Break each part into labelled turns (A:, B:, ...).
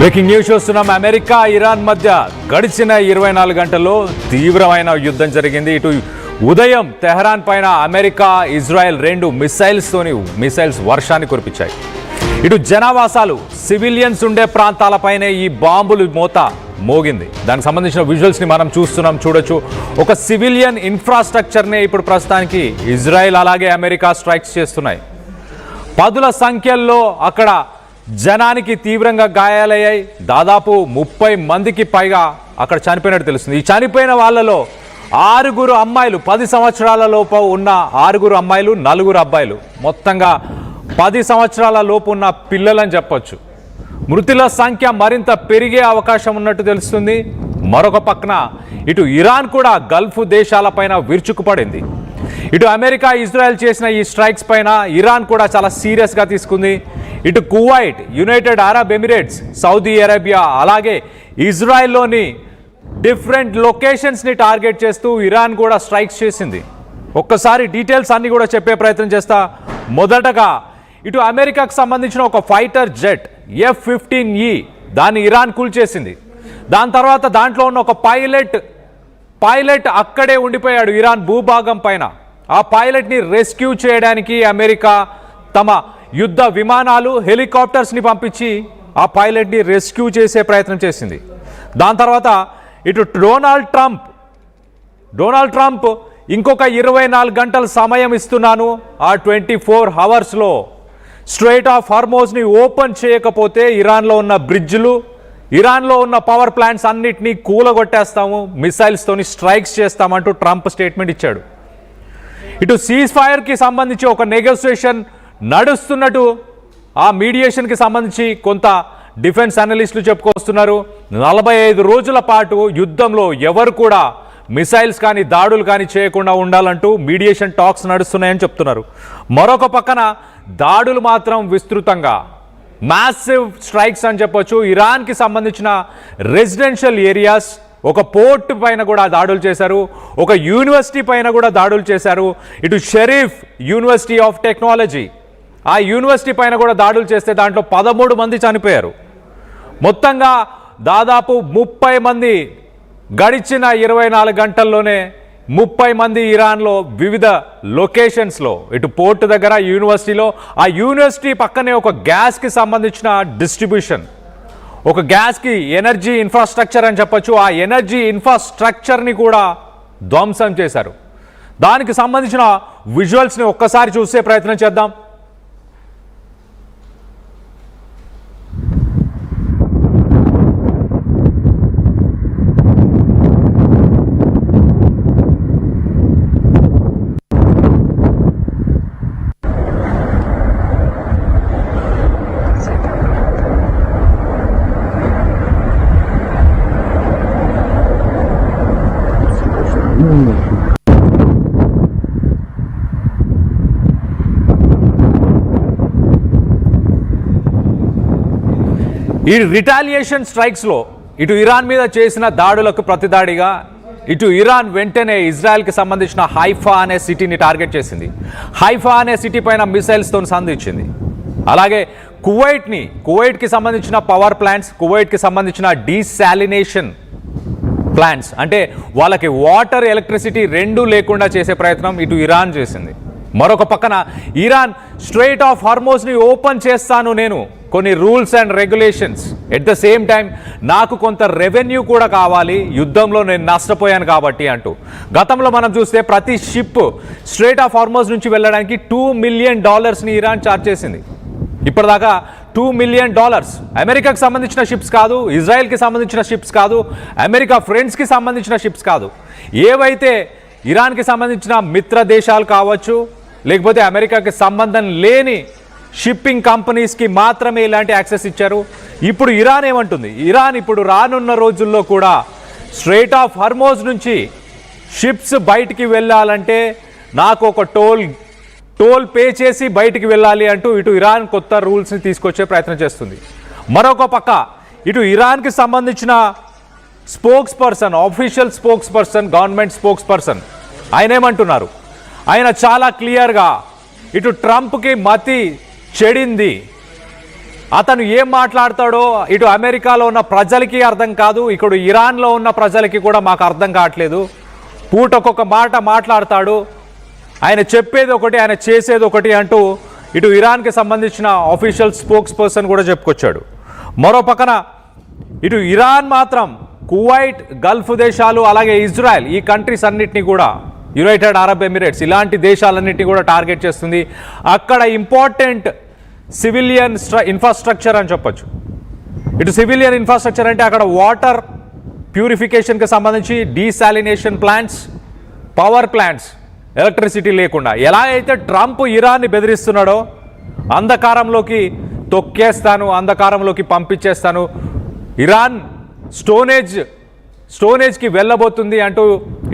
A: Breaking news చూస్తున్నాం. America Iran మధ్య గడిచిన 24 గంటల్లో తీవ్రమైన యుద్ధం జరిగింది. ఇటు ఉదయం తెహరాన్ పైన అమెరికా ఇజ్రాయెల్ 2 మిసైల్స్ వర్షాన్ని కురిపించాయి. ఇటు జనావాసాలు సివిలియన్స్ ఉండే ప్రాంతాలపైనే ఈ బాంబులు మోత మోగింది. దానికి సంబంధించిన విజువల్స్ని మనం చూస్తున్నాం, చూడొచ్చు. ఒక సివిలియన్ ఇన్ఫ్రాస్ట్రక్చర్నే ఇప్పుడు ప్రస్తుతానికి ఇజ్రాయెల్ అలాగే అమెరికా స్ట్రైక్స్ చేస్తున్నాయి. పదుల సంఖ్యల్లో అక్కడ జనానికి తీవ్రంగా గాయాలయ్యాయి. దాదాపు 30 మందికి పైగా అక్కడ చనిపోయినట్టు తెలుస్తుంది. ఈ చనిపోయిన వాళ్ళలో 6 అమ్మాయిలు, 10 సంవత్సరాల లోపు ఉన్న 6 అమ్మాయిలు, 4 అబ్బాయిలు, మొత్తంగా 10 సంవత్సరాల లోపు ఉన్న పిల్లలని చెప్పొచ్చు. మృతుల సంఖ్య మరింత పెరిగే అవకాశం ఉన్నట్టు తెలుస్తుంది. మరొక పక్కన ఇటు ఇరాన్ కూడా గల్ఫ్ దేశాలపైన విరుచుకుపడింది. ఇటు అమెరికా ఇజ్రాయెల్ చేసిన ఈ స్ట్రైక్స్ పైన ఇరాన్ కూడా చాలా సీరియస్గా తీసుకుంది. ఇటు Kuwait, United Arab Emirates, Saudi Arabia అలాగే ఇజ్రాయెల్లోని డిఫరెంట్ లొకేషన్స్ని టార్గెట్ చేస్తూ ఇరాన్ కూడా స్ట్రైక్స్ చేసింది. ఒక్కసారి డీటెయిల్స్ అన్నీ కూడా చెప్పే ప్రయత్నం చేస్తా. మొదటగా ఇటు అమెరికాకు సంబంధించిన ఒక ఫైటర్ జెట్ F-15E దాన్ని ఇరాన్ కూల్చేసింది. దాని తర్వాత దాంట్లో ఉన్న ఒక పైలట్ అక్కడే ఉండిపోయాడు ఇరాన్ భూభాగం పైన. ఆ పైలట్ని రెస్క్యూ చేయడానికి అమెరికా తమ యుద్ధ విమానాలు, హెలికాప్టర్స్ని పంపించి ఆ పైలట్ని రెస్క్యూ చేసే ప్రయత్నం చేసింది. దాని తర్వాత ఇటు డొనాల్డ్ ట్రంప్ ఇంకొక 24 గంటల సమయం ఇస్తున్నాను, ఆ 24 అవర్స్లో స్ట్రెయిట్ ఆఫ్ హార్మోజ్ని ఓపెన్ చేయకపోతే ఇరాన్లో ఉన్న బ్రిడ్జ్లు, ఇరాన్లో ఉన్న పవర్ ప్లాంట్స్ అన్నిటినీ కూలగొట్టేస్తాము, మిసైల్స్తోని స్ట్రైక్స్ చేస్తామంటూ ట్రంప్ స్టేట్మెంట్ ఇచ్చాడు. ఇటు సీజ్ ఫైర్కి సంబంధించి ఒక నెగోసియేషన్ నడుస్తున్నట్టు ఆ మీడియేషన్కి సంబంధించి కొంత డిఫెన్స్ అనలిస్టులు చెప్పుకొస్తున్నారు. 45 రోజుల పాటు యుద్ధంలో ఎవరు కూడా మిసైల్స్ కానీ దాడులు కానీ చేయకుండా ఉండాలంటూ మీడియేషన్ టాక్స్ నడుస్తున్నాయని చెప్తున్నారు. మరొక పక్కన దాడులు మాత్రం విస్తృతంగా మ్యాసివ్ స్ట్రైక్స్ అని చెప్పొచ్చు. ఇరాన్కి సంబంధించిన రెసిడెన్షియల్ ఏరియాస్, ఒక పోర్ట్ పైన కూడా దాడులు చేశారు, ఒక యూనివర్సిటీ పైన కూడా దాడులు చేశారు. ఇటు షరీఫ్ యూనివర్సిటీ ఆఫ్ టెక్నాలజీ, ఆ యూనివర్సిటీ పైన కూడా దాడులు చేస్తే దాంట్లో 13 మంది చనిపోయారు. మొత్తంగా దాదాపు 30 మంది గడిచిన 24 గంటల్లోనే 30 మంది ఇరాన్లో వివిధ లొకేషన్స్లో, ఇటు పోర్ట్ దగ్గర, యూనివర్సిటీలో, ఆ యూనివర్సిటీ పక్కనే ఒక గ్యాస్కి సంబంధించిన డిస్ట్రిబ్యూషన్, ఒక గ్యాస్కి ఎనర్జీ ఇన్ఫ్రాస్ట్రక్చర్ అని చెప్పొచ్చు, ఆ ఎనర్జీ ఇన్ఫ్రాస్ట్రక్చర్ని కూడా ధ్వంసం చేశారు. దానికి సంబంధించిన విజువల్స్ని ఒక్కసారి చూసే ప్రయత్నం చేద్దాం. ఈ రిటాలియేషన్ స్ట్రైక్స్లో ఇటు ఇరాన్ మీద చేసిన దాడులకు ప్రతిదాడిగా ఇటు ఇరాన్ వెంటనే ఇజ్రాయెల్కి సంబంధించిన హైఫా అనే సిటీని టార్గెట్ చేసింది. హైఫా అనే సిటీ పైన మిసైల్స్తో సంధించింది. అలాగే కువైట్కి సంబంధించిన పవర్ ప్లాంట్స్, కువైట్కి సంబంధించిన డీసాలినేషన్ ప్లాంట్స్, అంటే వాళ్ళకి వాటర్, ఎలక్ట్రిసిటీ 2 లేకుండా చేసే ప్రయత్నం ఇటు ఇరాన్ చేసింది. మరొక పక్కన ఇరాన్ స్ట్రెయిట్ ఆఫ్ హార్మోజ్ని ఓపెన్ చేస్తాను, నేను కొన్ని rules and regulations, at the same time నాకు కొంత రెవెన్యూ కూడా కావాలి, యుద్ధంలో నేను నష్టపోయాను కాబట్టి అంటూ. గతంలో మనం చూస్తే ప్రతి షిప్ స్ట్రెయిట్ ఆఫ్ హార్మోజ్ నుంచి వెళ్ళడానికి $2 మిలియన్ ఇరాన్ ఛార్జ్ చేసింది. ఇప్పటిదాకా $2 మిలియన్ అమెరికాకి సంబంధించిన షిప్స్ కాదు, ఇజ్రాయెల్కి సంబంధించిన షిప్స్ కాదు, అమెరికా ఫ్రెండ్స్కి సంబంధించిన షిప్స్ కాదు, ఏవైతే ఇరాన్కి సంబంధించిన మిత్ర దేశాలు కావచ్చు, లేకపోతే అమెరికాకి సంబంధం లేని షిప్పింగ్ కంపెనీస్కి మాత్రమే ఇలాంటి యాక్సెస్ ఇచ్చారు. ఇప్పుడు ఇరాన్ ఏమంటుంది? ఇరాన్ ఇప్పుడు రానున్న రోజుల్లో కూడా స్ట్రెయిట్ ఆఫ్ హార్మోజ్ నుంచి షిప్స్ బయటికి వెళ్ళాలంటే నాకు ఒక టోల్ పే చేసి బయటికి వెళ్ళాలి అంటూ ఇటు ఇరాన్ కొత్త రూల్స్ని తీసుకొచ్చే ప్రయత్నం చేస్తుంది. మరొక పక్క ఇటు ఇరాన్కి సంబంధించిన official spokes person, government spokes person, ఆయన ఏమంటున్నారు? ఆయన చాలా క్లియర్గా ఇటు ట్రంప్కి మతి చెడింది, అతను ఏం మాట్లాడతాడో ఇటు అమెరికాలో ఉన్న ప్రజలకి అర్థం కాదు, ఇక్కడ ఇరాన్లో ఉన్న ప్రజలకి కూడా మాకు అర్థం కావట్లేదు. పూటకొక మాట మాట్లాడతాడు, ఆయన చెప్పేది ఒకటి ఆయన చేసేది ఒకటి అంటూ ఇటు ఇరాన్కి సంబంధించిన ఆఫీషియల్ స్పోక్స్ పర్సన్ కూడా చెప్పుకొచ్చాడు. మరో పక్కన ఇటు ఇరాన్ మాత్రం కువైట్, గల్ఫ్ దేశాలు, అలాగే ఇజ్రాయెల్, ఈ కంట్రీస్ అన్నిటినీ కూడా, యునైటెడ్ అరబ్ ఎమిరేట్స్, ఇలాంటి దేశాలన్నింటినీ కూడా టార్గెట్ చేస్తుంది. అక్కడ ఇంపార్టెంట్ సివిలియన్ ఇన్ఫ్రాస్ట్రక్చర్ అని చెప్పొచ్చు. ఇటు సివిలియన్ ఇన్ఫ్రాస్ట్రక్చర్ అంటే అక్కడ వాటర్ ప్యూరిఫికేషన్కి సంబంధించి desalination plants, power plants, electricity లేకుండా ఎలా అయితే ట్రంప్ ఇరాన్ని బెదిరిస్తున్నాడో, అంధకారంలోకి తొక్కేస్తాను, అంధకారంలోకి పంపించేస్తాను, ఇరాన్ స్టోనేజ్కి వెళ్ళబోతుంది అంటూ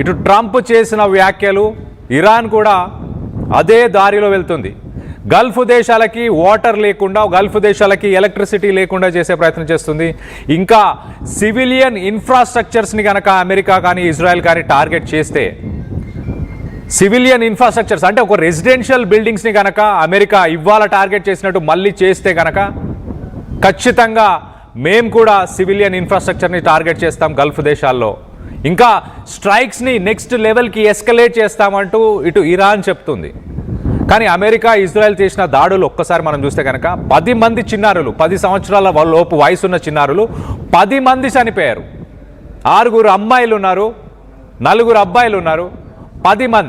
A: ఇటు ట్రంప్ చేసిన వ్యాఖ్యలు, ఇరాన్ కూడా అదే దారిలో వెళ్తుంది. గల్ఫ్ దేశాలకి వాటర్ లేకుండా, గల్ఫ్ దేశాలకి ఎలక్ట్రిసిటీ లేకుండా చేసే ప్రయత్నం చేస్తుంది. ఇంకా సివిలియన్ ఇన్ఫ్రాస్ట్రక్చర్స్ని కనుక అమెరికా కానీ ఇజ్రాయెల్ కానీ టార్గెట్ చేస్తే, సివిలియన్ ఇన్ఫ్రాస్ట్రక్చర్స్ అంటే ఒక రెసిడెన్షియల్ బిల్డింగ్స్ని కనుక అమెరికా ఇవాళ టార్గెట్ చేసినట్టు మళ్ళీ చేస్తే కనుక ఖచ్చితంగా మేము కూడా సివిలియన్ ఇన్ఫ్రాస్ట్రక్చర్ని టార్గెట్ చేస్తాం గల్ఫ్ దేశాల్లో, ఇంకా స్ట్రైక్స్ని నెక్స్ట్ లెవెల్కి ఎస్కలేట్ చేస్తామంటూ ఇటు ఇరాన్ చెప్తుంది. కానీ అమెరికా, ఇజ్రాయెల్ చేసిన దాడులు ఒక్కసారి మనం చూస్తే కనుక 10 మంది చిన్నారులు, 10 సంవత్సరాల లోపు వయసున్న చిన్నారులు 10 మంది చనిపోయారు. 6 అమ్మాయిలు ఉన్నారు, 4 అబ్బాయిలు ఉన్నారు, 10 మంది.